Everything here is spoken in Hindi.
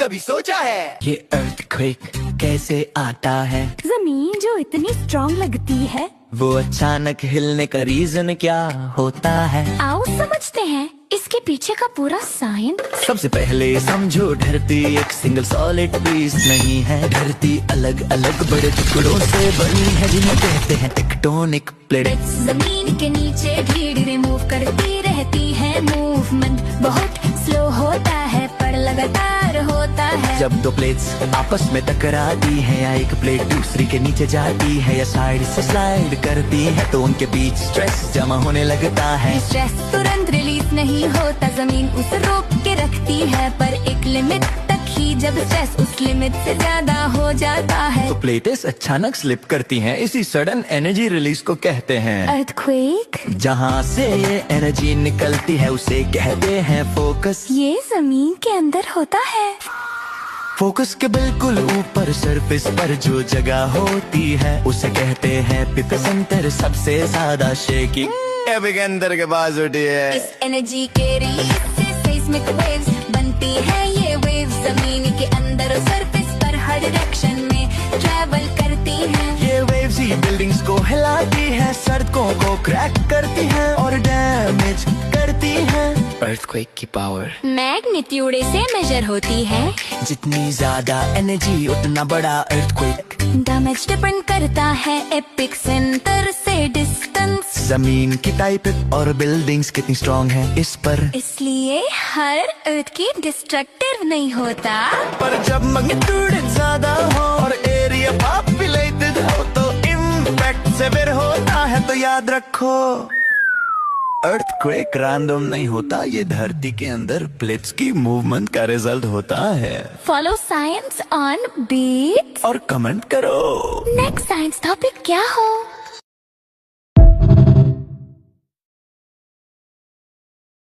कभी सोचा है? ये अर्थक्वेक कैसे आता है? जमीन जो इतनी स्ट्रॉन्ग लगती है, वो अचानक हिलने का रीजन क्या होता है? आओ समझते हैं इसके पीछे का पूरा साइंस। सबसे पहले समझो, धरती एक सिंगल सॉलिड पीस नहीं है। धरती अलग अलग बड़े टुकड़ों से बनी है, जिन्हें कहते हैं टेक्टोनिक प्लेट्स। जमीन के नीचे धीरे मूव करती रहती है। मूवमेंट बहुत स्लो होता है पर लगातार होता है। जब दो प्लेट्स आपस में टकराती है, या एक प्लेट दूसरी के नीचे जाती है, या साइड से स्लाइड करती है, तो उनके बीच स्ट्रेस जमा होने लगता है। स्ट्रेस तुरंत रिलीज नहीं होता, जमीन उसे रोक के रखती है, पर एक लिमिट तक ही। जब स्ट्रेस उस लिमिट से ज्यादा हो जाता है, तो प्लेटें अचानक स्लिप करती हैं। इसी सडन एनर्जी रिलीज को कहते हैं अर्थक्वेक। जहाँ से ये एनर्जी निकलती है उसे कहते हैं फोकस। ये जमीन के अंदर होता है। फोकस के बिल्कुल ऊपर सरफेस पर जो जगह होती है, उसे कहते हैं एपिसेंटर। सबसे ज्यादा शेकिंग एपिसेंटर के पास होती है। इस एनर्जी के रिलीज से सेस्मिक वेव्स बनती है। ये वेव्स जमीन के अंदर और सरफेस पर हर डायरेक्शन में ट्रैवल करती हैं। ये वेव्स ही बिल्डिंग्स को हिलाती है, सड़कों को क्रैक करती है और डैमेज करती है। अर्थक्वेक की पावर मैग्नीट्यूड से मेजर होती है। जितनी ज्यादा एनर्जी उतना बड़ा अर्थक्वेक। डैमेज डिपेंड करता है एपिक सेंटर से डिस्टेंस। जमीन की टाइप और बिल्डिंग्स कितनी स्ट्रॉन्ग है इस पर, इसलिए हर अर्थ की डिस्ट्रक्टिव नहीं होता। पर जब मैग्नीट्यूड ज्यादा हो और एरिया पॉपुलेटेड हो, तो इम्पैक्ट सेवियर होता है। तो याद रखो, अर्थक्वेक रैंडम नहीं होता, ये धरती के अंदर प्लेट्स की मूवमेंट का रिजल्ट होता है। फॉलो साइंस ऑन बीट्स और कमेंट करो नेक्स्ट साइंस टॉपिक क्या हो।